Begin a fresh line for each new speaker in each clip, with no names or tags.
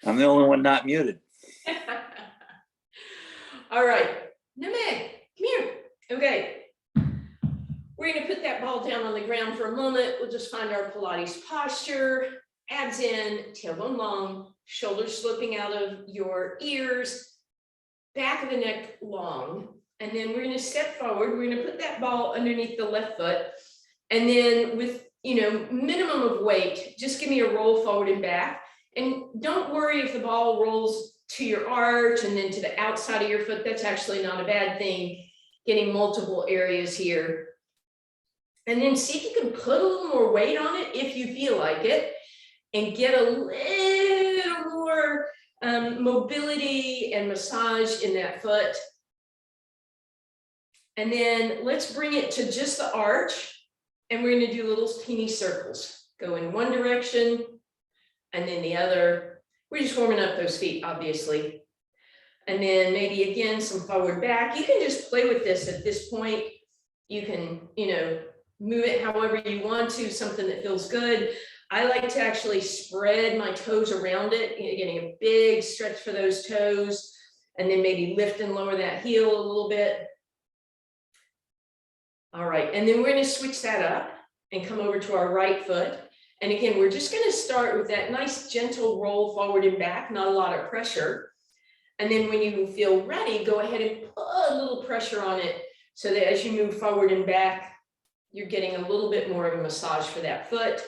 I'm the only one not muted.
All right, Nutmeg, come here. Okay, we're gonna put that ball down on the ground for a moment. We'll just find our Pilates posture, abs in, tailbone long, shoulders sloping out of your ears, back of the neck long. And then we're gonna step forward. We're gonna put that ball underneath the left foot. And then with, minimum of weight, just give me a roll forward and back. And don't worry if the ball rolls to your arch and then to the outside of your foot. That's actually not a bad thing, getting multiple areas here. And then see if you can put a little more weight on it if you feel like it, and get a little more mobility and massage in that foot. And then let's bring it to just the arch, and we're going to do little teeny circles. Go in one direction and then the other. We're just warming up those feet, obviously. And then maybe again, some forward back. You can just play with this at this point. You can, move it however you want to, something that feels good. I like to actually spread my toes around it, getting a big stretch for those toes, and then maybe lift and lower that heel a little bit. All right, and then we're going to switch that up and come over to our right foot. And again, we're just going to start with that nice gentle roll forward and back, not a lot of pressure. And then when you feel ready, go ahead and put a little pressure on it so that as you move forward and back, you're getting a little bit more of a massage for that foot.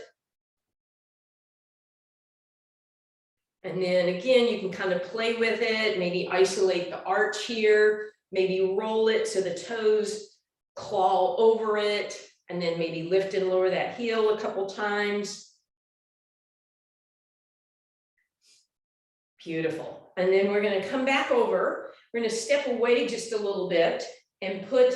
And then again, you can kind of play with it, maybe isolate the arch here, maybe roll it so the toes claw over it, and then maybe lift and lower that heel a couple times. Beautiful. And then we're going to come back over. We're going to step away just a little bit and put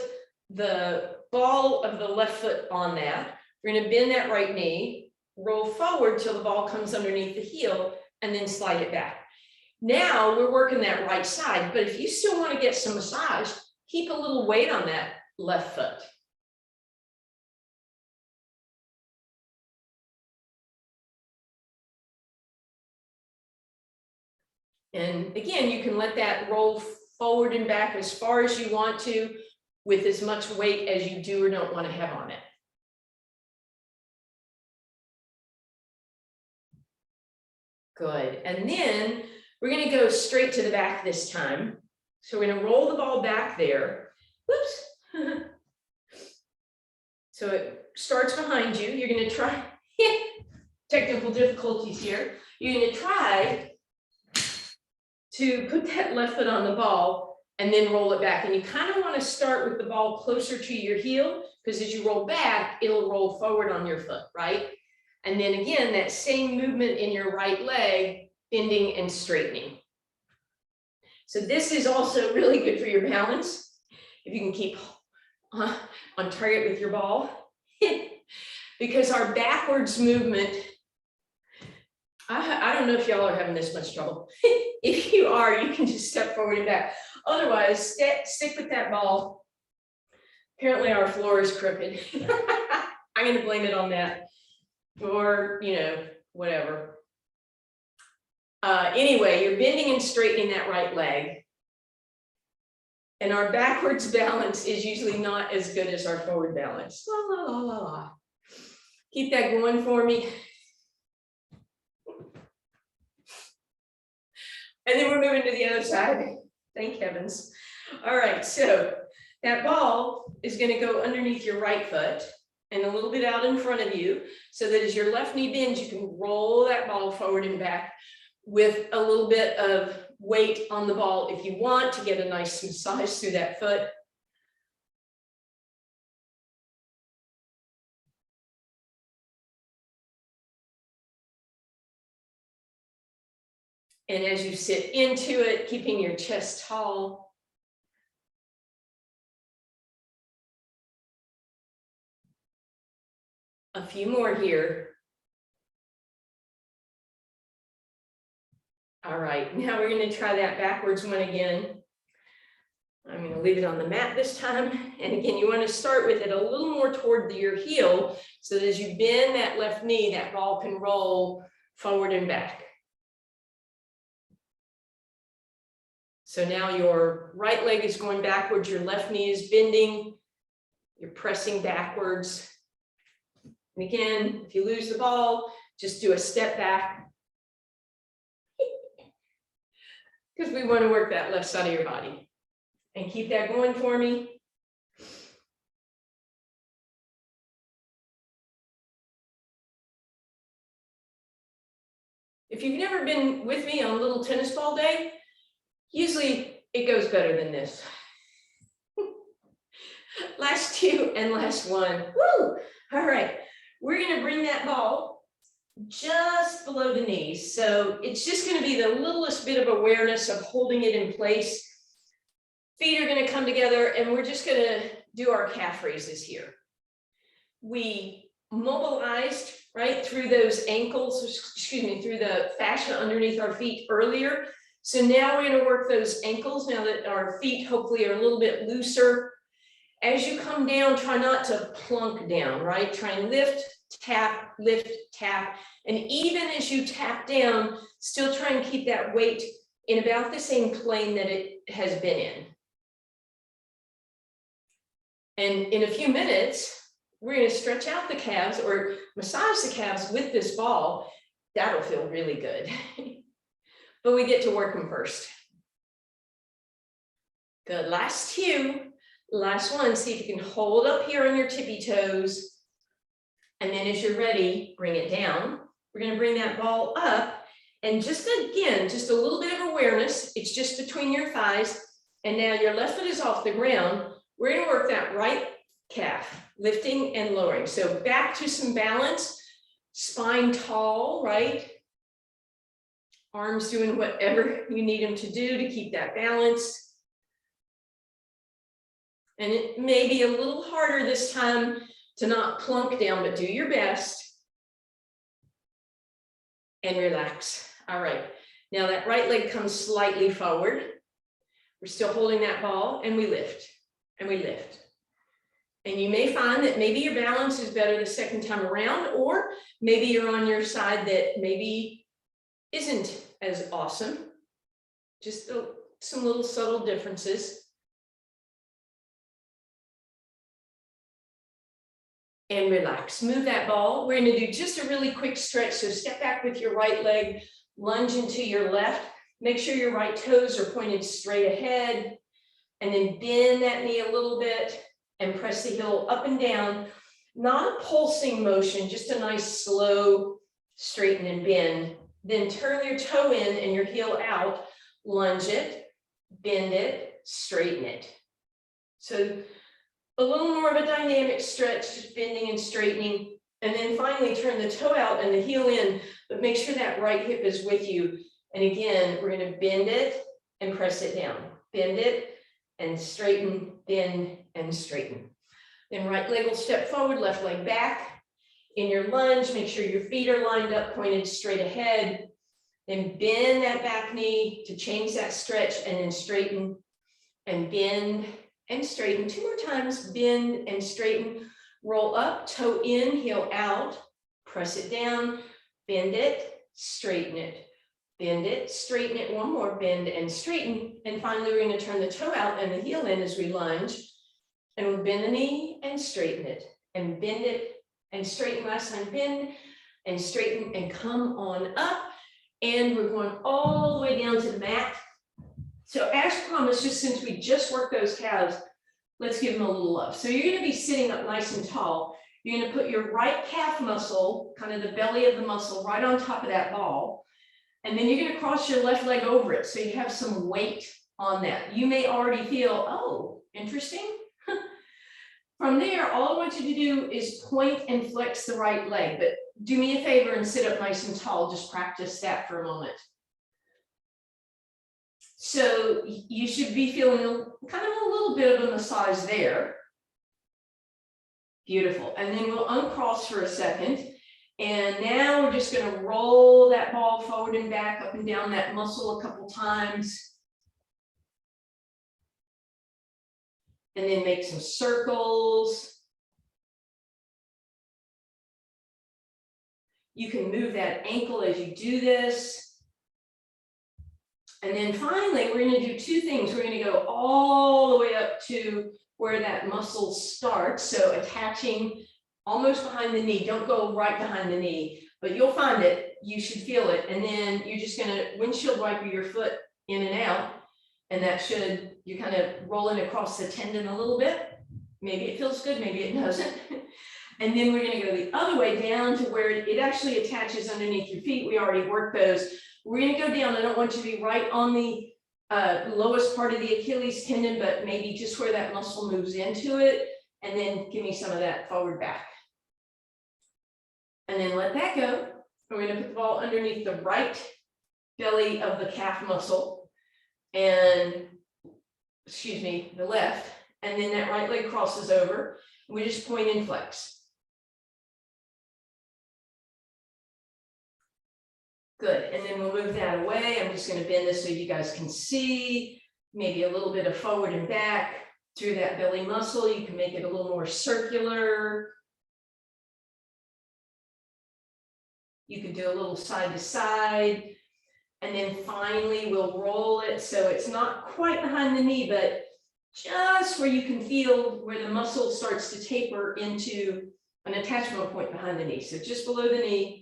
the ball of the left foot on that. We're going to bend that right knee, roll forward till the ball comes underneath the heel, and then slide it back. Now we're working that right side, but if you still want to get some massage, keep a little weight on that left foot. And again, you can let that roll forward and back as far as you want to, with as much weight as you do or don't want to have on it. Good. And then we're going to go straight to the back this time. So we're going to roll the ball back there. Whoops. So it starts behind you. You're going to try, technical difficulties here. You're going to try to put that left foot on the ball and then roll it back. And you kind of want to start with the ball closer to your heel, because as you roll back, it'll roll forward on your foot, right? And then again, that same movement in your right leg, bending and straightening. So this is also really good for your balance. If you can keep on target with your ball, because our backwards movement, I don't know if y'all are having this much trouble. If you are, you can just step forward and back. Otherwise, stick with that ball. Apparently our floor is crooked. I'm going to blame it on that, or whatever. Anyway, you're bending and straightening that right leg. And our backwards balance is usually not as good as our forward balance. La, la, la, la, la. Keep that going for me. And then we're moving to the other side. Thank heavens. All right, so that ball is going to go underneath your right foot and a little bit out in front of you, so that as your left knee bends, you can roll that ball forward and back with a little bit of weight on the ball if you want to get a nice massage through that foot. And as you sit into it, keeping your chest tall. A few more here. All right, now we're going to try that backwards one again. I'm going to leave it on the mat this time. And again, you want to start with it a little more toward your heel, so that as you bend that left knee, that ball can roll forward and back. So now your right leg is going backwards, your left knee is bending, you're pressing backwards. And again, if you lose the ball, just do a step back. Because we want to work that left side of your body. And keep that going for me. If you've never been with me on Little Tennis Ball Day, usually it goes better than this. Last two and last one. Woo! All right, we're gonna bring that ball just below the knees. So it's just gonna be the littlest bit of awareness of holding it in place. Feet are gonna come together and we're just gonna do our calf raises here. We mobilized right through those ankles, excuse me, through the fascia underneath our feet earlier. So now we're gonna work those ankles now that our feet hopefully are a little bit looser. As you come down, try not to plunk down, right? Try and lift, tap, and even as you tap down, still try and keep that weight in about the same plane that it has been in. And in a few minutes, we're going to stretch out the calves or massage the calves with this ball. That'll feel really good. But we get to work them first. Good, last two. Last one, see if you can hold up here on your tippy toes. And then as you're ready, bring it down. We're going to bring that ball up. And just again, just a little bit of awareness. It's just between your thighs. And now your left foot is off the ground. We're going to work that right calf, lifting and lowering. So back to some balance, spine tall, right? Arms doing whatever you need them to do to keep that balance. And it may be a little harder this time to not plunk down, but do your best. And relax. All right. Now that right leg comes slightly forward. We're still holding that ball and we lift and we lift. And you may find that maybe your balance is better the second time around, or maybe you're on your side that maybe isn't as awesome. Just some little subtle differences. And relax, move that ball. We're gonna do just a really quick stretch. So step back with your right leg, lunge into your left. Make sure your right toes are pointed straight ahead. And then bend that knee a little bit and press the heel up and down. Not a pulsing motion, just a nice slow straighten and bend. Then turn your toe in and your heel out, lunge it, bend it, straighten it. So a little more of a dynamic stretch, just bending and straightening. And then finally turn the toe out and the heel in, but make sure that right hip is with you. And again, we're gonna bend it and press it down. Bend it and straighten, bend and straighten. Then right leg will step forward, left leg back. In your lunge, make sure your feet are lined up, pointed straight ahead. Then bend that back knee to change that stretch and then straighten and bend and straighten. Two more times, bend and straighten. Roll up, toe in, heel out, press it down, bend it, straighten it. Bend it, straighten it, one more, bend and straighten. And finally, we're going to turn the toe out and the heel in as we lunge. And we'll bend the knee and straighten it. And bend it and straighten. Last time, bend and straighten and come on up. And we're going all the way down to the mat. So as promised, just since we just worked those calves, let's give them a little love. So you're going to be sitting up nice and tall. You're going to put your right calf muscle, kind of the belly of the muscle, right on top of that ball. And then you're going to cross your left leg over it. So you have some weight on that. You may already feel, oh, interesting. From there, all I want you to do is point and flex the right leg. But do me a favor and sit up nice and tall. Just practice that for a moment. So you should be feeling kind of a little bit of a massage there. Beautiful. And then we'll uncross for a second. And now we're just going to roll that ball forward and back, up and down that muscle a couple times. And then make some circles. You can move that ankle as you do this. And then finally, we're going to do two things. We're going to go all the way up to where that muscle starts. So attaching almost behind the knee. Don't go right behind the knee, but you'll find it. You should feel it. And then you're just going to windshield wiper your foot in and out. And that should, you're kind of rolling across the tendon a little bit. Maybe it feels good, maybe it doesn't. And then we're going to go the other way down to where it actually attaches underneath your feet. We already worked those. We're going to go down. I don't want you to be right on the lowest part of the Achilles tendon, but maybe just where that muscle moves into it. And then give me some of that forward back. And then let that go. We're going to put the ball underneath the right belly of the calf muscle. And, excuse me, the left. And then that right leg crosses over. We just point and flex. Good, and then we'll move that away. I'm just going to bend this so you guys can see, maybe a little bit of forward and back through that belly muscle. You can make it a little more circular. You can do a little side to side. And then finally, we'll roll it so it's not quite behind the knee, but just where you can feel where the muscle starts to taper into an attachment point behind the knee. So just below the knee.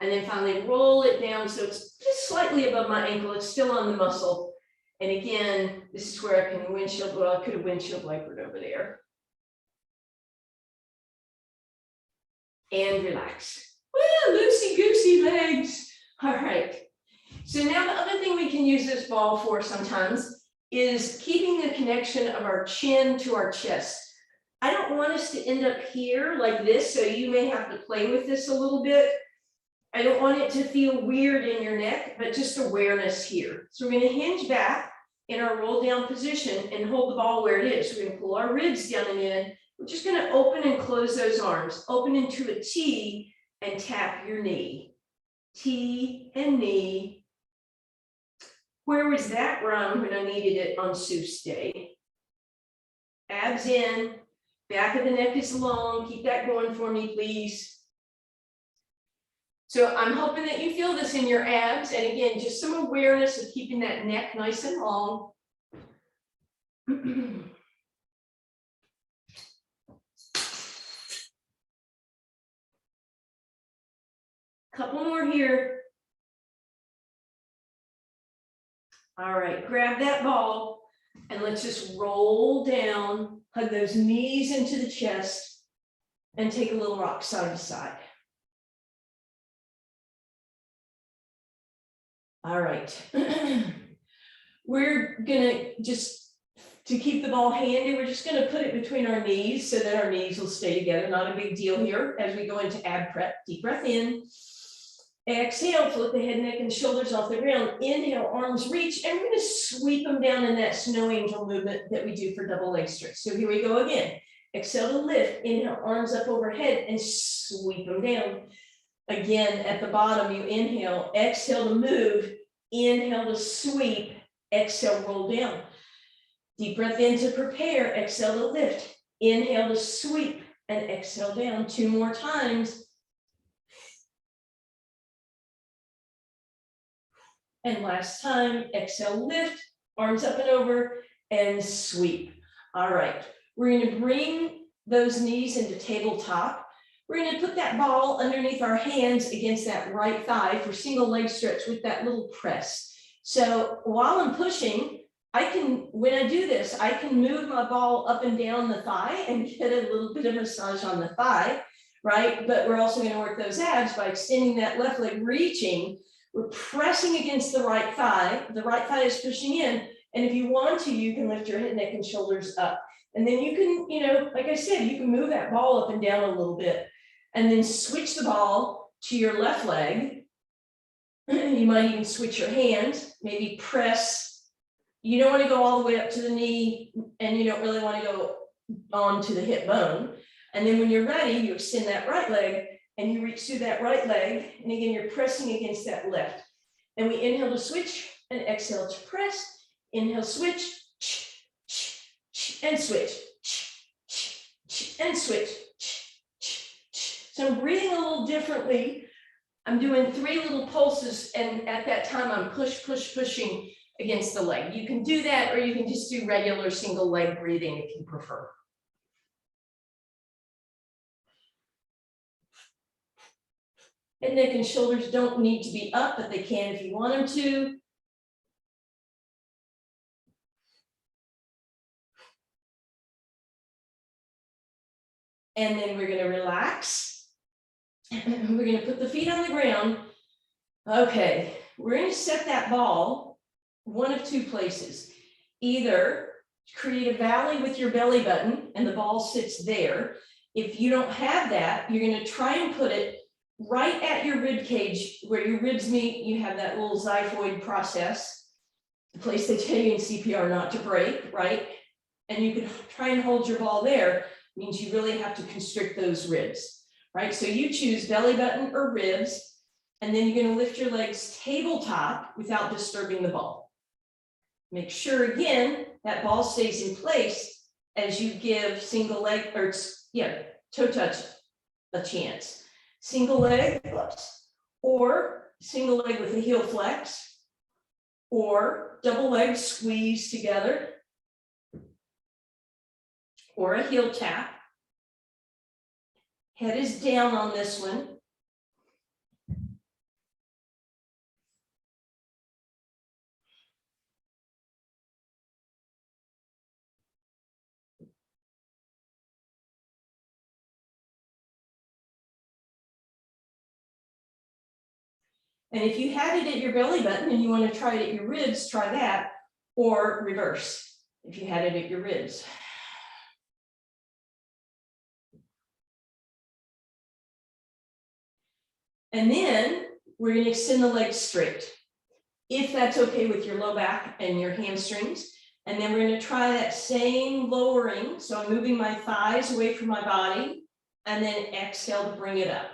And then finally roll it down so it's just slightly above my ankle. It's still on the muscle. And again, this is where I can windshield, well, I could have windshield wipered over there. And relax. Well, loosey-goosey legs. All right. So now the other thing we can use this ball for sometimes is keeping the connection of our chin to our chest. I don't want us to end up here like this, so you may have to play with this a little bit. I don't want it to feel weird in your neck, but just awareness here. So we're going to hinge back in our roll down position and hold the ball where it is. We're going to pull our ribs down and in. We're just going to open and close those arms. Open into a T and tap your knee. T and knee. Where was that run when I needed it on Seuss Day? Abs in, back of the neck is long. Keep that going for me, please. So I'm hoping that you feel this in your abs. And again, just some awareness of keeping that neck nice and long. Couple more here. All right, grab that ball and let's just roll down, hug those knees into the chest and take a little rock side to side. All right, we're gonna just, to keep the ball handy, we're just gonna put it between our knees so that our knees will stay together. Not a big deal here as we go into ab prep. Deep breath in. Exhale, float the head, neck, and shoulders off the ground. Inhale, arms reach, and we're going to sweep them down in that snow angel movement that we do for double leg stretch. So here we go again. Exhale to lift, inhale, arms up overhead, and sweep them down. Again, at the bottom, you inhale, exhale to move, inhale to sweep, exhale, roll down. Deep breath in to prepare, exhale to lift, inhale to sweep, and exhale down. 2 more times. And last time, exhale, lift, arms up and over, and sweep. All right, we're going to bring those knees into tabletop. We're going to put that ball underneath our hands against that right thigh for single leg stretch with that little press. So while I'm pushing, I can, when I do this, I can move my ball up and down the thigh and get a little bit of massage on the thigh, right? But we're also going to work those abs by extending that left leg, reaching. We're pressing against the right thigh. The right thigh is pushing in. And if you want to, you can lift your head, neck, and shoulders up. And then you can, you know, like I said, you can move that ball up and down a little bit. And then switch the ball to your left leg. You might even switch your hands, maybe press. You don't want to go all the way up to the knee, and you don't really want to go on to the hip bone. And then when you're ready, you extend that right leg, and you reach through that right leg. And again, you're pressing against that left. And we inhale to switch and exhale to press. Inhale, switch, and switch, and switch. So I'm breathing a little differently I'm doing 3 little pulses, and at that time I'm pushing against the leg. You can do that, or you can just do regular single leg breathing if you prefer. Head, neck, and shoulders don't need to be up, but they can if you want them to. And then we're going to relax. We're going to put the feet on the ground. Okay, we're going to set that ball one of 2 places. Either create a valley with your belly button and the ball sits there. If you don't have that, you're going to try and put it right at your rib cage where your ribs meet. You have that little xiphoid process, the place they tell you in CPR not to break, right? And you can try and hold your ball there. Means you really have to constrict those ribs, right? So you choose belly button or ribs, and then you're going to lift your legs tabletop without disturbing the ball. Make sure again that ball stays in place as you give single leg or toe touch a chance. Single leg, or single leg with a heel flex, or double leg squeeze together, or a heel tap. Head is down on this one. And if you had it at your belly button and you want to try it at your ribs, try that, or reverse if you had it at your ribs. And then we're going to extend the legs straight, if that's okay with your low back and your hamstrings. And then we're going to try that same lowering. So I'm moving my thighs away from my body, and then exhale to bring it up.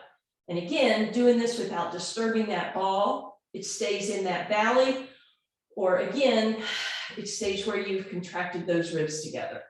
And again, doing this without disturbing that ball. It stays in that valley, or again, it stays where you've contracted those ribs together.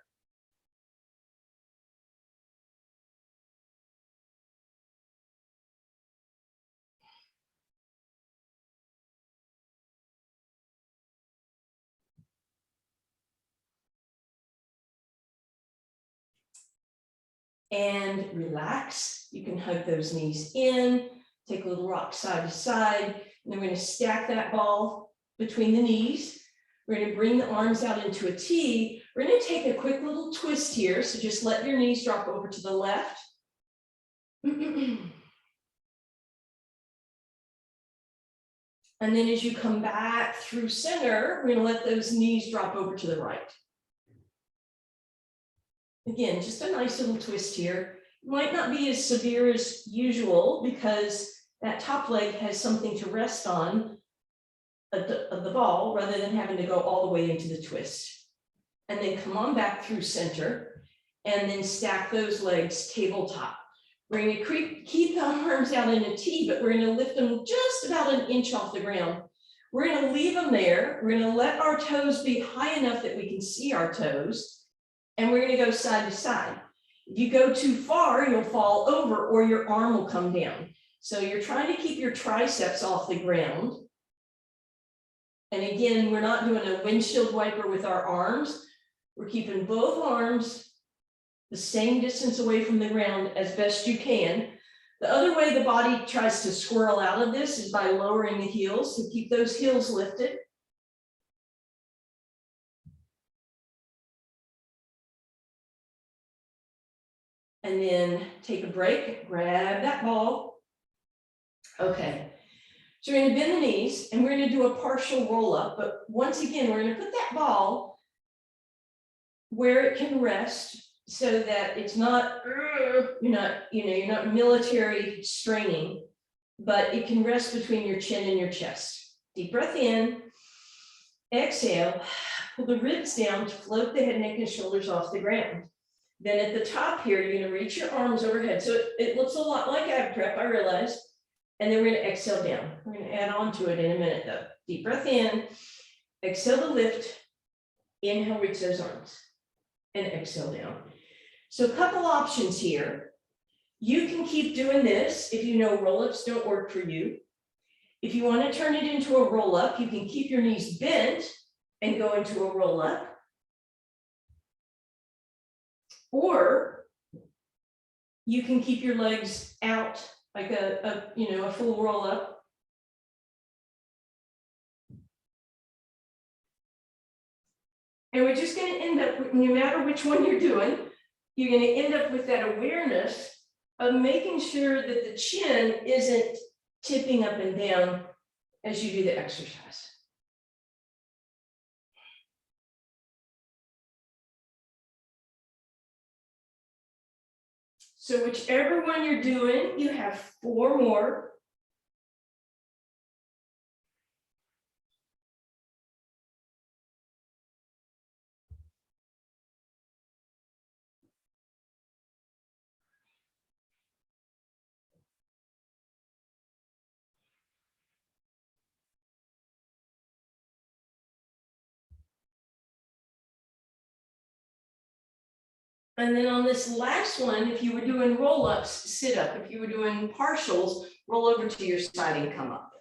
And relax. You can hug those knees in, take a little rock side to side, and then we're going to stack that ball between the knees. We're going to bring the arms out into a T. We're going to take a quick little twist here, so just let your knees drop over to the left. And then as you come back through center, we're going to let those knees drop over to the right. Again, just a nice little twist here. Might not be as severe as usual because that top leg has something to rest on of the ball rather than having to go all the way into the twist. And then come on back through center and then stack those legs tabletop. We're going to keep the arms out in a T, but we're going to lift them just about an inch off the ground. We're going to leave them there. We're going to let our toes be high enough that we can see our toes. And we're going to go side to side. If you go too far, you'll fall over or your arm will come down. So you're trying to keep your triceps off the ground. And again, we're not doing a windshield wiper with our arms. We're keeping both arms the same distance away from the ground as best you can. The other way the body tries to squirrel out of this is by lowering the heels. So keep those heels lifted. And then take a break, grab that ball. Okay, so we're going to bend the knees and we're going to do a partial roll up. But once again, we're going to put that ball where it can rest so that it's not, you're not military straining, but it can rest between your chin and your chest. Deep breath in, exhale, pull the ribs down to float the head, neck, and shoulders off the ground. Then at the top here, you're going to reach your arms overhead. So it looks a lot like ab prep, I realize. And then we're going to exhale down. We're going to add on to it in a minute though. Deep breath in, exhale to lift, inhale, reach those arms, and exhale down. So a couple options here. You can keep doing this if you know roll-ups don't work for you. If you want to turn it into a roll up, you can keep your knees bent and go into a roll up. Or you can keep your legs out like a full roll up. And we're just going to end up with, no matter which one you're doing, you're going to end up with that awareness of making sure that the chin isn't tipping up and down as you do the exercise. So whichever one you're doing, you have 4 more. And then on this last one, if you were doing roll-ups, sit up. If you were doing partials, roll over to your side and come up.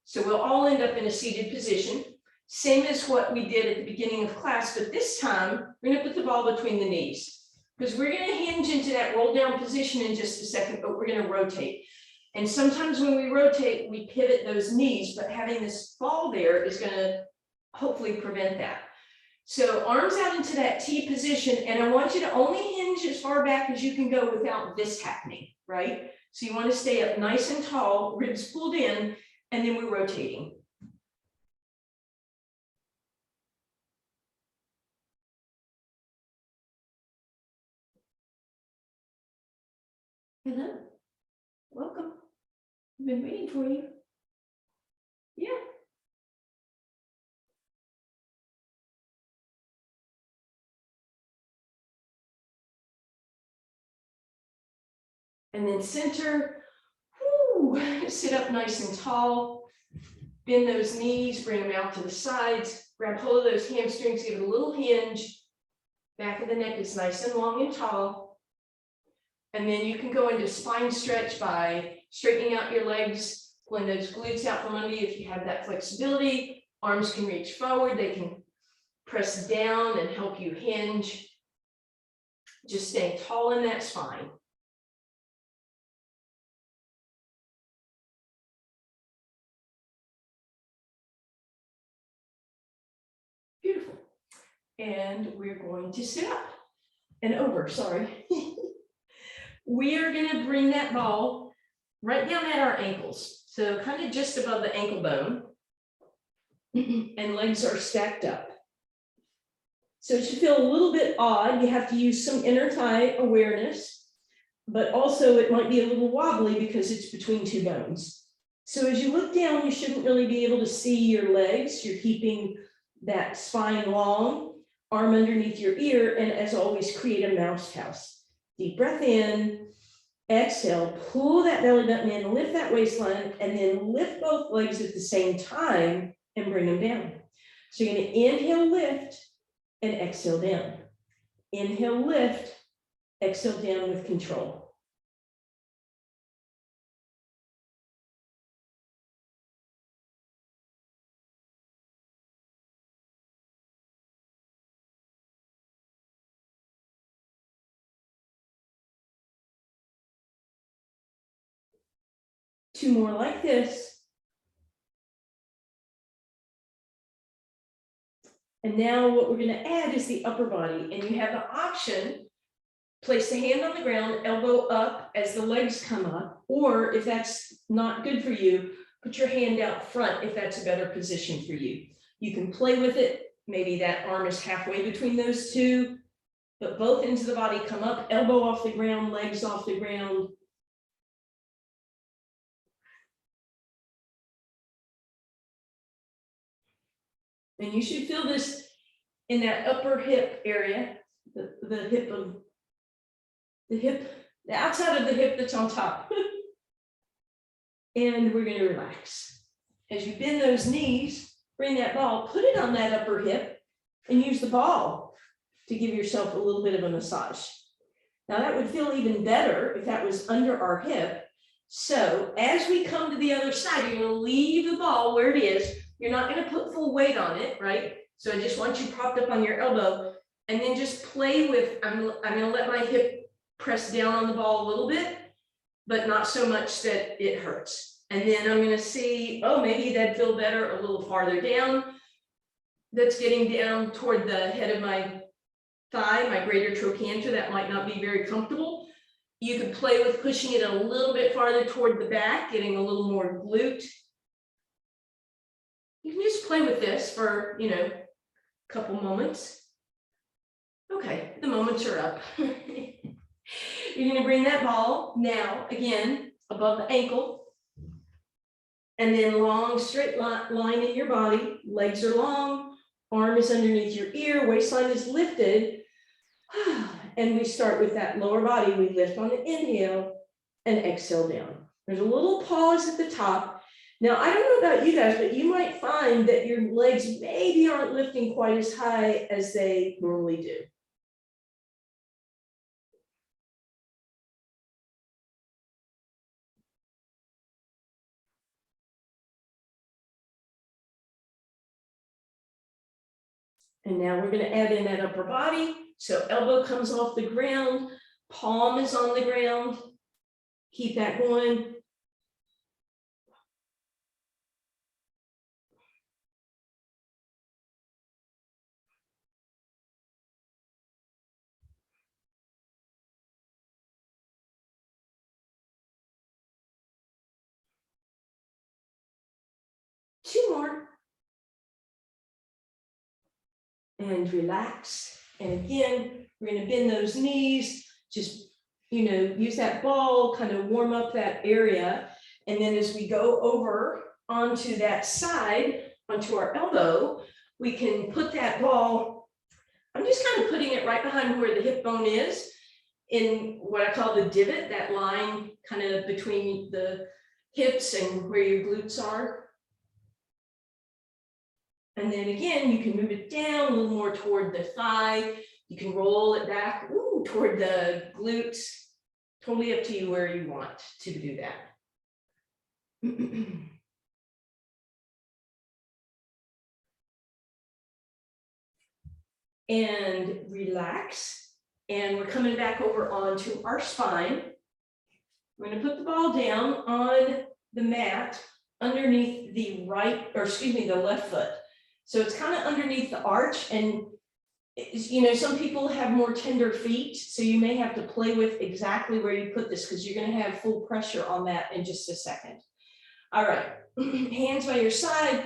So we'll all end up in a seated position, same as what we did at the beginning of class, but this time we're going to put the ball between the knees because we're going to hinge into that roll down position in just a second, but we're going to rotate. And sometimes when we rotate, we pivot those knees, but having this ball there is going to hopefully prevent that. So arms out into that T position, and I want you to only hinge as far back as you can go without this happening, right? So you want to stay up nice and tall, ribs pulled in, and then we're rotating. Hello, welcome. I've been waiting for you. Yeah. And then center, whoo, sit up nice and tall, bend those knees, bring them out to the sides, grab hold of those hamstrings, give it a little hinge, back of the neck is nice and long and tall. And then you can go into spine stretch by straightening out your legs, pulling those glutes out from under you if you have that flexibility. Arms can reach forward, they can press down and help you hinge. Just staying tall in that spine. Beautiful. And we're going to sit up and over, sorry. We are going to bring that ball right down at our ankles. So kind of just above the ankle bone. And legs are stacked up. So it should feel a little bit odd. You have to use some inner thigh awareness, but also it might be a little wobbly because it's between 2 bones. So as you look down, you shouldn't really be able to see your legs. You're keeping that spine long, arm underneath your ear, and as always, create a mouse house. Deep breath in, exhale, pull that belly button in, lift that waistline, and then lift both legs at the same time and bring them down. So you're going to inhale, lift, and exhale down. Inhale, lift, exhale down with control. Two more like this. And now what we're going to add is the upper body, and you have the option, place the hand on the ground, elbow up as the legs come up, or if that's not good for you, put your hand out front if that's a better position for you. You can play with it. Maybe that arm is halfway between those two, but both ends of the body come up, elbow off the ground, legs off the ground. And you should feel this in that upper hip area, the outside of the hip that's on top. And we're going to relax. As you bend those knees, bring that ball, put it on that upper hip, and use the ball to give yourself a little bit of a massage. Now that would feel even better if that was under our hip. So as we come to the other side, you're gonna leave the ball where it is. You're not gonna put full weight on it, right? So I just want you propped up on your elbow and then just play with, I'm gonna let my hip press down on the ball a little bit, but not so much that it hurts. And then I'm gonna see, oh, maybe that'd feel better a little farther down. That's getting down toward the head of my thigh, my greater trochanter. That might not be very comfortable. You could play with pushing it a little bit farther toward the back, getting a little more glute. You can just play with this for, a couple moments. Okay, the moments are up. You're gonna bring that ball now, again, above the ankle. And then long, straight line in your body. Legs are long, arm is underneath your ear, waistline is lifted. And we start with that lower body. We lift on the inhale and exhale down. There's a little pause at the top. Now, I don't know about you guys, but you might find that your legs maybe aren't lifting quite as high as they normally do. And now we're going to add in that upper body. So elbow comes off the ground, palm is on the ground. Keep that going. Two more. And relax. And again, we're going to bend those knees, just, use that ball, kind of warm up that area. And then as we go over onto that side, onto our elbow, we can put that ball, I'm just kind of putting it right behind where the hip bone is, in what I call the divot, that line kind of between the hips and where your glutes are. And then again, you can move it down a little more toward the thigh. You can roll it back toward the glutes. Totally up to you where you want to do that. And relax. And we're coming back over onto our spine. We're going to put the ball down on the mat underneath the left foot. So it's kind of underneath the arch, and some people have more tender feet, so you may have to play with exactly where you put this because you're going to have full pressure on that in just a second. All right, hands by your side,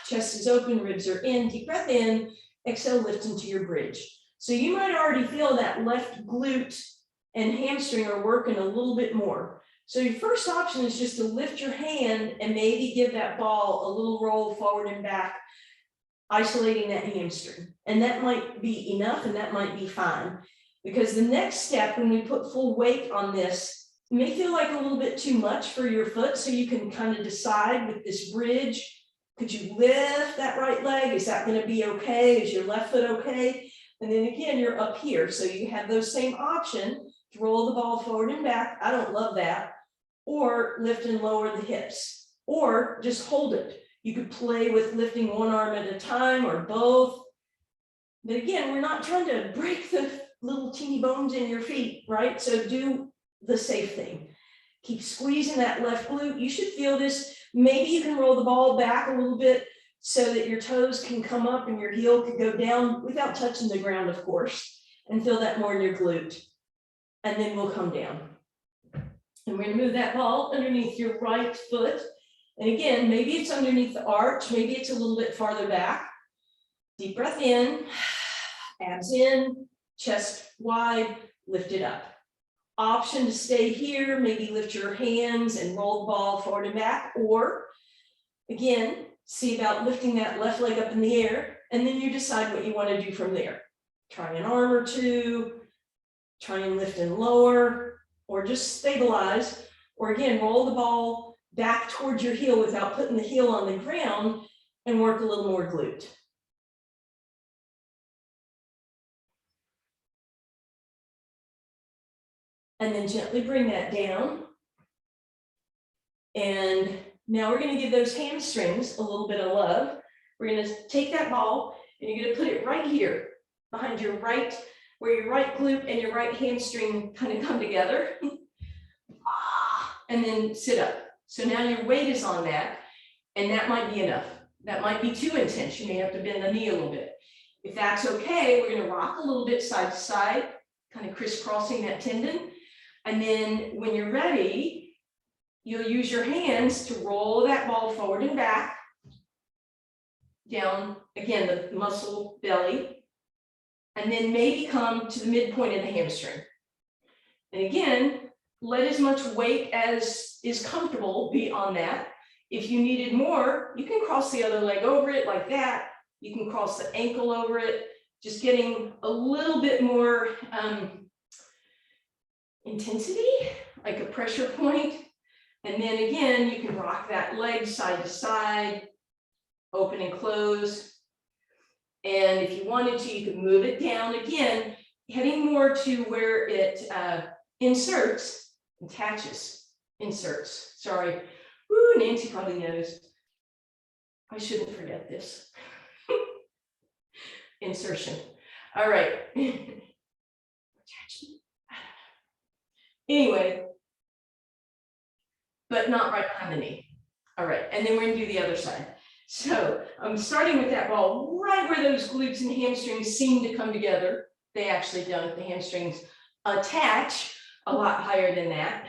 chest is open, ribs are in, deep breath in, exhale, lift into your bridge. So you might already feel that left glute and hamstring are working a little bit more. So your first option is just to lift your hand and maybe give that ball a little roll forward and back, isolating that hamstring. And that might be enough and that might be fine. Because the next step, when we put full weight on this, it may feel like a little bit too much for your foot. So you can kind of decide with this bridge, could you lift that right leg? Is that going to be okay? Is your left foot okay? And then again, you're up here. So you have those same option to roll the ball forward and back. I don't love that. Or lift and lower the hips, or just hold it. You could play with lifting one arm at a time or both. But again, we're not trying to break the little teeny bones in your feet, right? So do the safe thing. Keep squeezing that left glute. You should feel this. Maybe you can roll the ball back a little bit so that your toes can come up and your heel could go down without touching the ground, of course, and feel that more in your glute. And then we'll come down. And we're going to move that ball underneath your right foot. And again, maybe it's underneath the arch, maybe it's a little bit farther back. Deep breath in, abs in, chest wide, lift it up. Option to stay here, maybe lift your hands and roll the ball forward and back, or again, see about lifting that left leg up in the air, and then you decide what you want to do from there. Try an arm or two, try and lift and lower, or just stabilize, or again, roll the ball back towards your heel without putting the heel on the ground and work a little more glute. And then gently bring that down. And now we're going to give those hamstrings a little bit of love. We're going to take that ball and you're going to put it right here behind your right, where your right glute and your right hamstring kind of come together. And then sit up. So now your weight is on that, and that might be enough. That might be too intense. You may have to bend the knee a little bit. If that's okay, we're going to rock a little bit side to side, kind of crisscrossing that tendon. And then when you're ready, you'll use your hands to roll that ball forward and back, down, again, the muscle belly, and then maybe come to the midpoint of the hamstring. And again, let as much weight as is comfortable be on that. If you needed more, you can cross the other leg over it like that. You can cross the ankle over it, just getting a little bit more intensity, like a pressure point. And then again, you can rock that leg side to side, open and close. And if you wanted to, you could move it down again, heading more to where it inserts, inserts, sorry. Woo, Nancy probably knows. I shouldn't forget this. Insertion. All right. Anyway, but not right behind the knee. All right, and then we're gonna do the other side. So I'm starting with that ball right where those glutes and hamstrings seem to come together. They actually don't. The hamstrings attach a lot higher than that.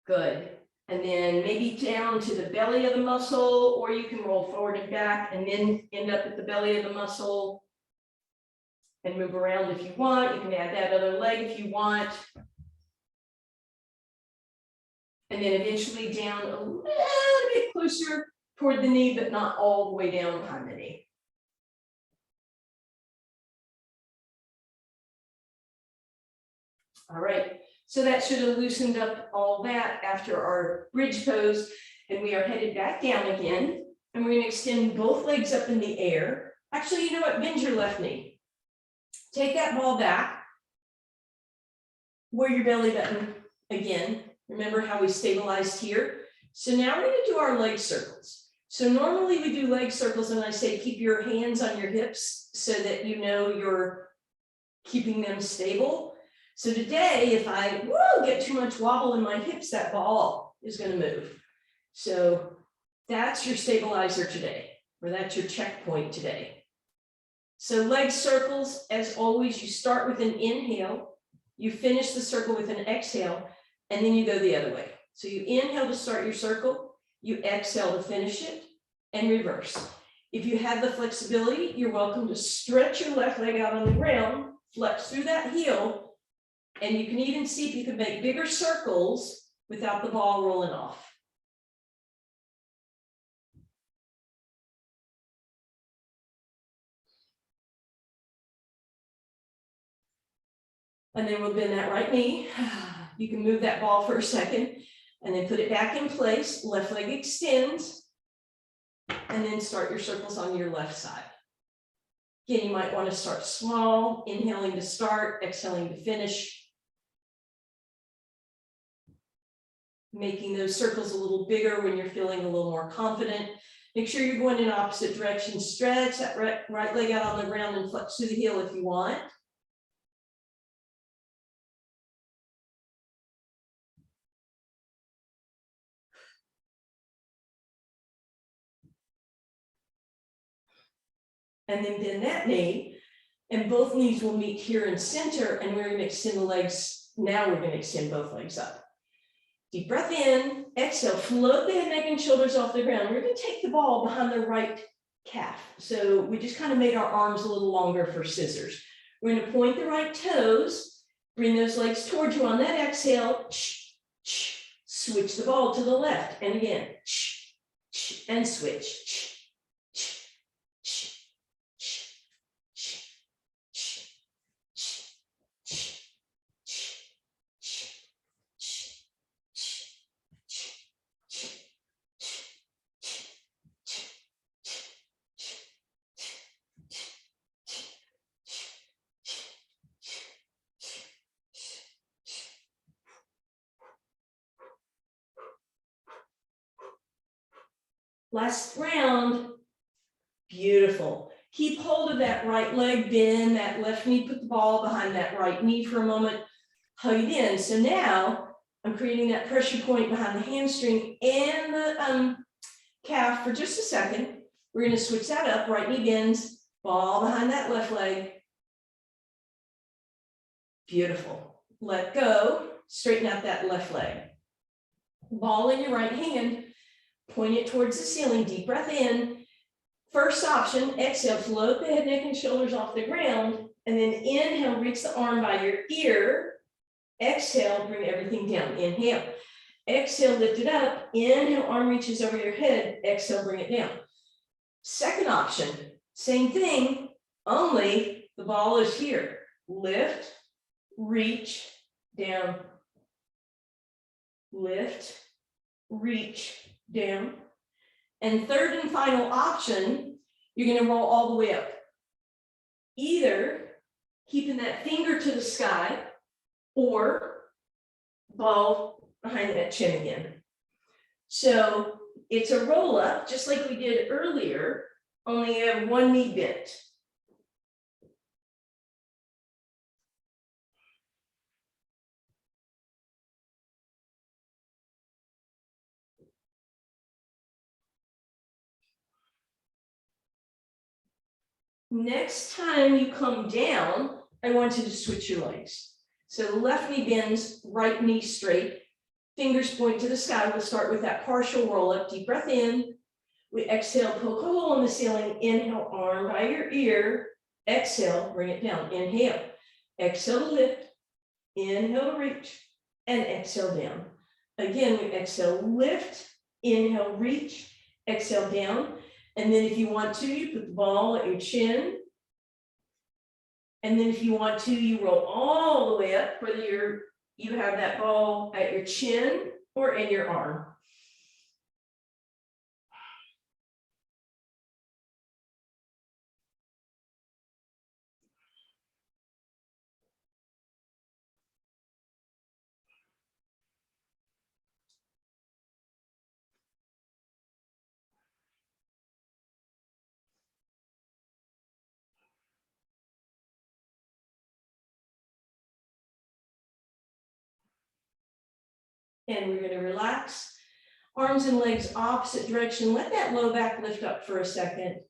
Good. And then maybe down to the belly of the muscle, or you can roll forward and back and then end up at the belly of the muscle and move around if you want. You can add that other leg if you want. And then eventually down a little bit closer toward the knee, but not all the way down behind the knee. All right, so that should have loosened up all that after our bridge pose, and we are headed back down again, and we're going to extend both legs up in the air. Actually, you know what? Bend your left knee. Take that ball back where your belly button again. Remember how we stabilized here? So now we're going to do our leg circles. So normally we do leg circles, and I say keep your hands on your hips so that you know you're keeping them stable. So today, if I get too much wobble in my hips, that ball is going to move. So that's your stabilizer today, or that's your checkpoint today. So leg circles, as always, you start with an inhale, you finish the circle with an exhale, and then you go the other way. So you inhale to start your circle, you exhale to finish it, and reverse. If you have the flexibility, you're welcome to stretch your left leg out on the ground, flex through that heel, and you can even see if you can make bigger circles without the ball rolling off. And then we'll bend that right knee. You can move that ball for a second and then put it back in place. Left leg extends, and then start your circles on your left side. Again, you might want to start small, inhaling to start, exhaling to finish. Making those circles a little bigger when you're feeling a little more confident. Make sure you're going in opposite directions. Stretch that right leg out on the ground and flex through the heel if you want. And then bend that knee, and both knees will meet here in center, and we're going to extend the legs. Now we're going to extend both legs up. Deep breath in, exhale, float the head, neck, and shoulders off the ground. We're going to take the ball behind the right calf. So we just kind of made our arms a little longer for scissors. We're going to point the right toes, bring those legs towards you on that exhale, switch the ball to the left, and again, and switch. Last round. Beautiful. Keep hold of that right leg, bend that left knee, put the ball behind that right knee for a moment, hug it in. So now I'm creating that pressure point behind the hamstring and the calf for just a second. We're going to switch that up. Right knee bends, ball behind that left leg. Beautiful. Let go, straighten out that left leg. Ball in your right hand, point it towards the ceiling, deep breath in. First option, exhale, float the head, neck, and shoulders off the ground, and then inhale, reach the arm by your ear. Exhale, bring everything down. Inhale. Exhale, lift it up. Inhale, arm reaches over your head. Exhale, bring it down. Second option, same thing, only the ball is here. Lift, reach, down. Lift, reach, down. And third and final option, you're going to roll all the way up. Either keeping that finger to the sky or ball behind that chin again. So it's a roll up, just like we did earlier, only you have one knee bent. Next time you come down, I want you to switch your legs. So the left knee bends, right knee straight, fingers point to the sky. We'll start with that partial roll up, deep breath in. We exhale, poke a hole in the ceiling, inhale, arm by your ear, exhale, bring it down, inhale, exhale to lift, inhale to reach, and exhale down. Again, we exhale, lift, inhale, reach, exhale down. And then if you want to, you put the ball at your chin. And then if you want to, you roll all the way up, whether you have that ball at your chin or in your arm. And we're going to relax. Arms and legs opposite direction. Let that low back lift up for a second.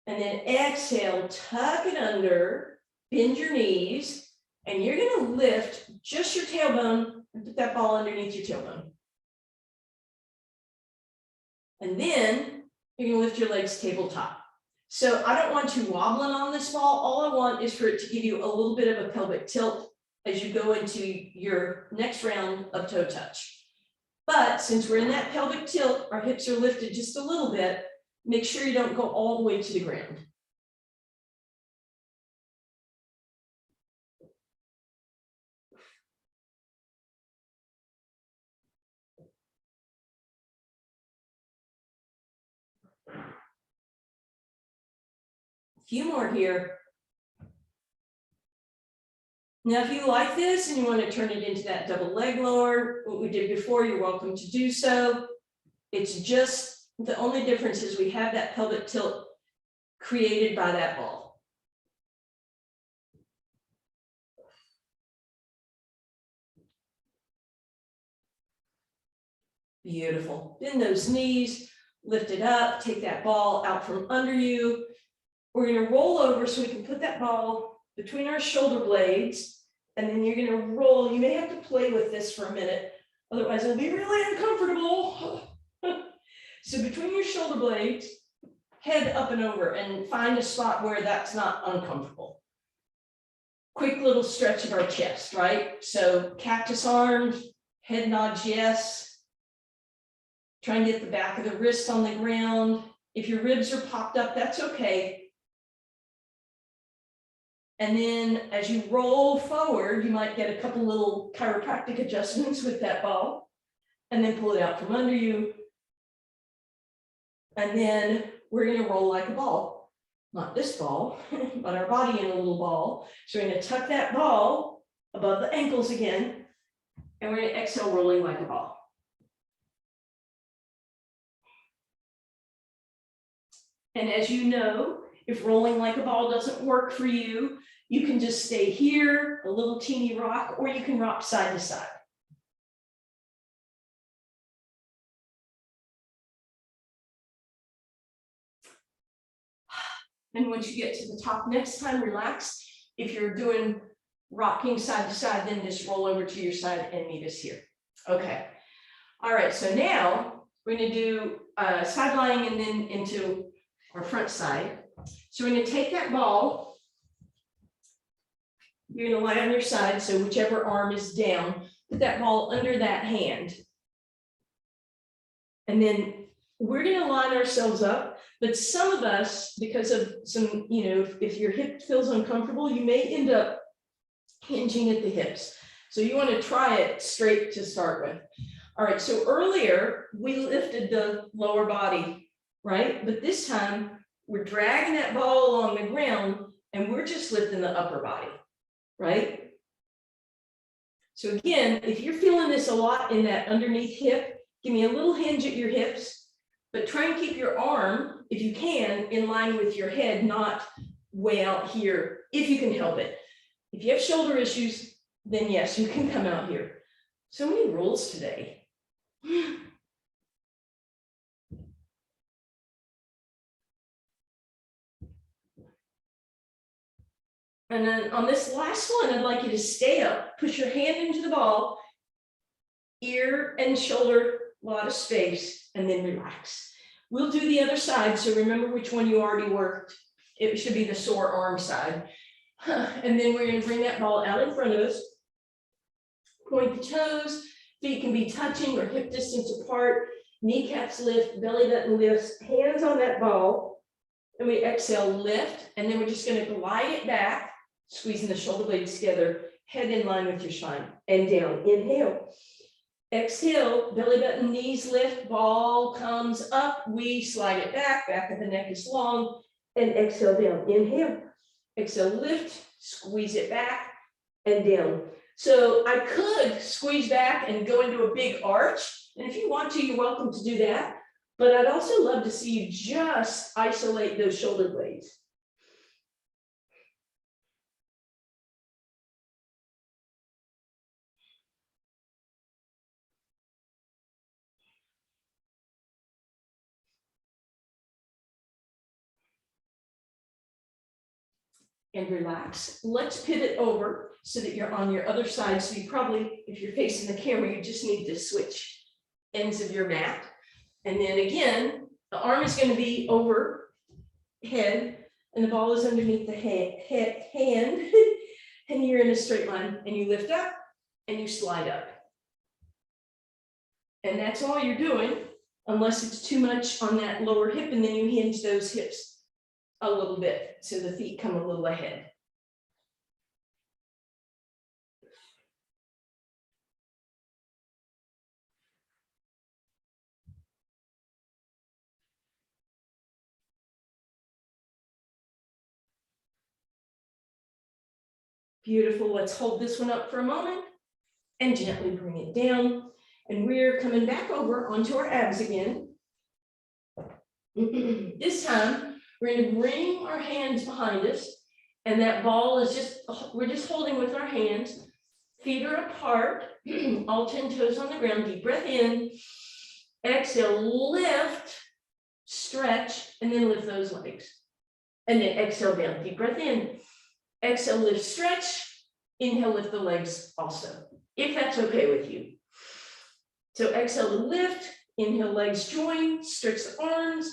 And then exhale, tuck it under, bend your knees, and you're going to lift just your tailbone and put that ball underneath your tailbone. And then you're going to lift your legs tabletop. So I don't want you wobbling on this ball. All I want is for it to give you a little bit of a pelvic tilt as you go into your next round of toe touch. But since we're in that pelvic tilt, our hips are lifted just a little bit, make sure you don't go all the way to the ground. A few more here. Now, if you like this and you want to turn it into that double leg lower, what we did before, you're welcome to do so. It's just, the only difference is we have that pelvic tilt created by that ball. Beautiful. Bend those knees, lift it up, take that ball out from under you. We're going to roll over so we can put that ball between our shoulder blades. And then you're going to roll. You may have to play with this for a minute, otherwise it'll be really uncomfortable. So between your shoulder blades, head up and over, and find a spot where that's not uncomfortable. Quick little stretch of our chest, right? So cactus arms, head nods yes. Try and get the back of the wrist on the ground. If your ribs are popped up, that's okay. And then as you roll forward, you might get a couple little chiropractic adjustments with that ball, and then pull it out from under you. And then we're going to roll like a ball, not this ball, but our body in a little ball. So we're going to tuck that ball above the ankles again, and we're going to exhale, rolling like a ball. And as you know, if rolling like a ball doesn't work for you, you can just stay here, a little teeny rock, or you can rock side to side. And once you get to the top next time, relax. If you're doing rocking side to side, then just roll over to your side and meet us here. Okay. All right, so now we're going to do side lying and then into our front side. So we're going to take that ball. You're going to lie on your side, so whichever arm is down, put that ball under that hand. And then we're going to line ourselves up. But some of us, because of some, if your hip feels uncomfortable, you may end up hinging at the hips. So you want to try it straight to start with. All right, so earlier we lifted the lower body, right? But this time we're dragging that ball along the ground and we're just lifting the upper body, right? So again, if you're feeling this a lot in that underneath hip, give me a little hinge at your hips, but try and keep your arm, if you can, in line with your head, not way out here, if you can help it. If you have shoulder issues, then yes, you can come out here. So many rules today. And then on this last one, I'd like you to stay up, push your hand into the ball, ear and shoulder, a lot of space, and then relax. We'll do the other side, so remember which one you already worked. It should be the sore arm side. And then we're going to bring that ball out in front of us. Point the toes, feet can be touching or hip distance apart, kneecaps lift, belly button lifts, hands on that ball, and we exhale, lift, and then we're just going to glide it back, squeezing the shoulder blades together, head in line with your spine, and down. Inhale. Exhale, belly button, knees lift, ball comes up, we slide it back of the neck is long, and exhale down. Inhale. Exhale, lift, squeeze it back, and down. So I could squeeze back and go into a big arch. And if you want to, you're welcome to do that. But I'd also love to see you just isolate those shoulder blades. And relax. Let's pivot over so that you're on your other side. So you probably, if you're facing the camera, you just need to switch ends of your mat. And then again, the arm is going to be over head and the ball is underneath the hand and you're in a straight line and you lift up and you slide up. And that's all you're doing, unless it's too much on that lower hip, and then you hinge those hips a little bit so the feet come a little ahead. Beautiful. Let's hold this one up for a moment and gently bring it down. And we're coming back over onto our abs again. This time, we're going to bring our hands behind us. And that ball is just, we're just holding with our hands. Feet are apart, all 10 toes on the ground. Deep breath in. Exhale, lift, stretch, and then lift those legs. And then exhale down. Deep breath in. Exhale, lift, stretch. Inhale, lift the legs also, if that's okay with you. So exhale to lift. Inhale, legs join. Stretch the arms.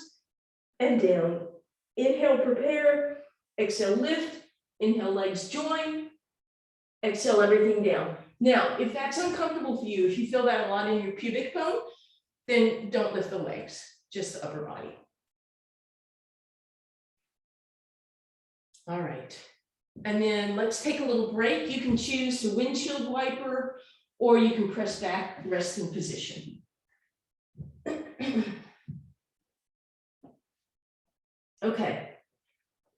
And down. Inhale, prepare. Exhale, lift. Inhale, legs join. Exhale, everything down. Now, if that's uncomfortable for you, if you feel that a lot in your pubic bone, then don't lift the legs, just the upper body. All right. And then let's take a little break. You can choose to windshield wiper, or you can press back, resting position. Okay,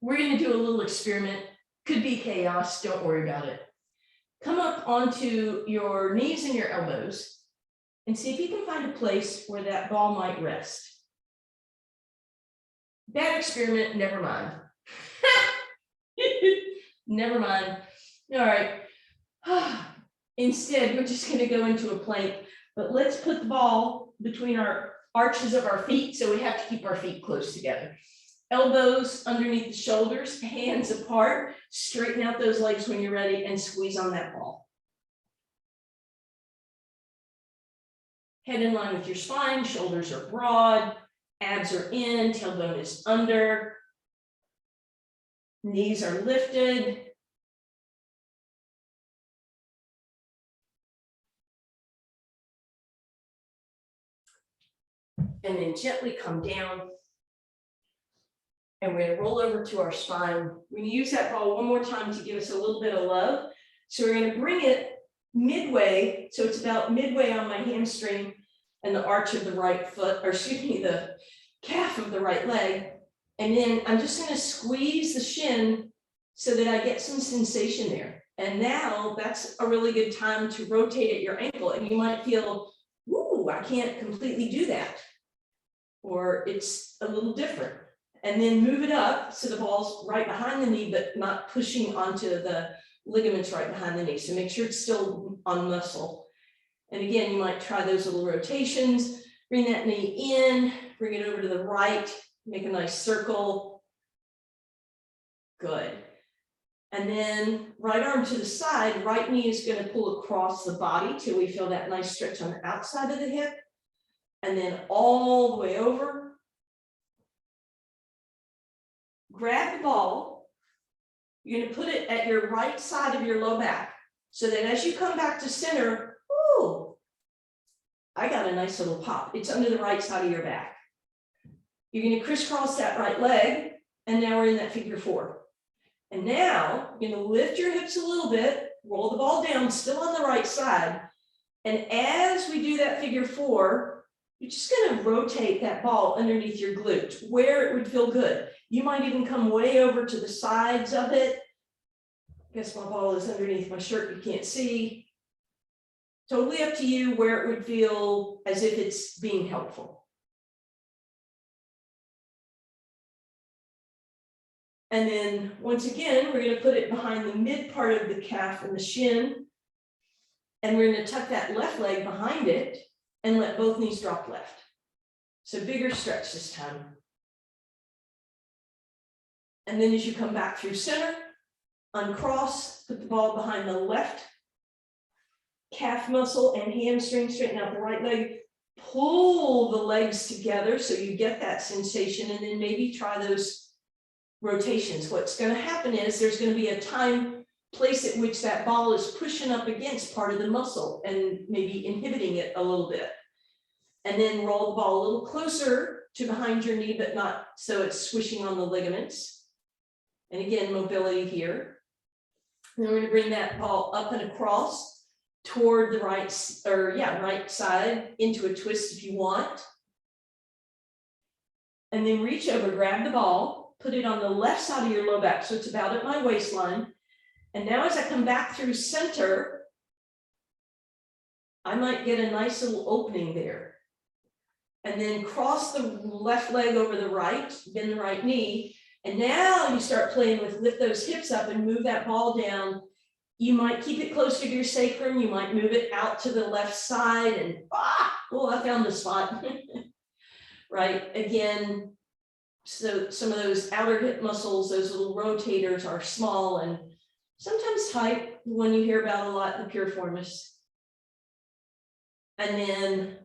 we're going to do a little experiment. Could be chaos, don't worry about it. Come up onto your knees and your elbows and see if you can find a place where that ball might rest. Bad experiment, never mind. Never mind. All right. Instead, we're just going to go into a plank, but let's put the ball between our arches of our feet, so we have to keep our feet close together. Elbows underneath the shoulders, hands apart, straighten out those legs when you're ready and squeeze on that ball. Head in line with your spine, shoulders are broad, abs are in, tailbone is under, knees are lifted. And then gently come down. And we're going to roll over to our spine. We're going to use that ball one more time to give us a little bit of love. So we're going to bring it midway. So it's about midway on my hamstring and the arch of the right foot, or excuse me, the calf of the right leg. And then I'm just going to squeeze the shin so that I get some sensation there. And now that's a really good time to rotate at your ankle. And you might feel, ooh, I can't completely do that. Or it's a little different. And then move it up so the ball's right behind the knee, but not pushing onto the ligaments right behind the knee. So make sure it's still on muscle. And again, you might try those little rotations. Bring that knee in, bring it over to the right, make a nice circle. Good. And then right arm to the side, right knee is going to pull across the body till we feel that nice stretch on the outside of the hip. And then all the way over. Grab the ball. You're going to put it at your right side of your low back so that as you come back to center, ooh, I got a nice little pop. It's under the right side of your back. You're going to crisscross that right leg, and now we're in that figure four. And now you're going to lift your hips a little bit, roll the ball down, still on the right side. And as we do that figure four, you're just going to rotate that ball underneath your glute where it would feel good. You might even come way over to the sides of it. I guess my ball is underneath my shirt, you can't see. Totally up to you where it would feel as if it's being helpful. And then once again, we're going to put it behind the mid part of the calf and the shin. And we're going to tuck that left leg behind it and let both knees drop left. So bigger stretch this time. And then as you come back through center, uncross, put the ball behind the left calf muscle and hamstring, straighten out the right leg, pull the legs together so you get that sensation, and then maybe try those rotations. What's going to happen is there's going to be a time, place at which that ball is pushing up against part of the muscle and maybe inhibiting it a little bit. And then roll the ball a little closer to behind your knee, but not so it's swishing on the ligaments. And again, mobility here. And then we're going to bring that ball up and across toward the right side into a twist if you want. And then reach over, grab the ball, put it on the left side of your low back. So it's about at my waistline. And now as I come back through center, I might get a nice little opening there. And then cross the left leg over the right, bend the right knee. And now you start playing with lift those hips up and move that ball down. You might keep it closer to your sacrum. You might move it out to the left side and, oh, I found the spot. Right, again, so some of those outer hip muscles, those little rotators are small and sometimes tight, one you hear about a lot in the piriformis. And then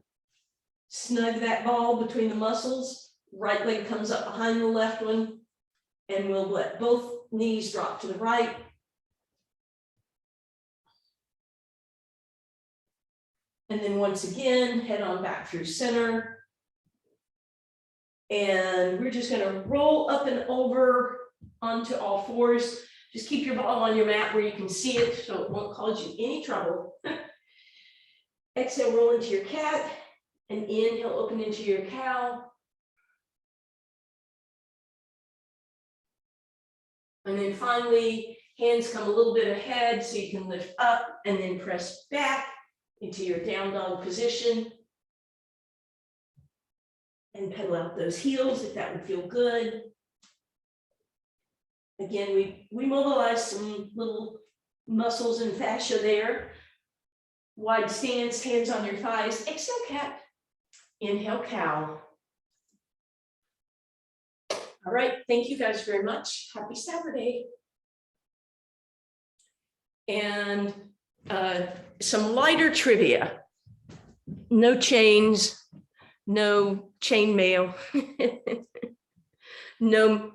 snug that ball between the muscles, right leg comes up behind the left one, and we'll let both knees drop to the right. And then once again, head on back through center. And we're just going to roll up and over onto all fours. Just keep your ball on your mat where you can see it so it won't cause you any trouble. Exhale, roll into your cat, and inhale, open into your cow. And then finally, hands come a little bit ahead so you can lift up and then press back into your down dog position. and pedal out those heels if that would feel good. Again, we mobilize some little muscles and fascia there. Wide stance, hands on your thighs. Exhale, cat. Inhale, cow. All right, thank you guys very much. Happy Saturday. And some lighter trivia. No chains, no chain mail, no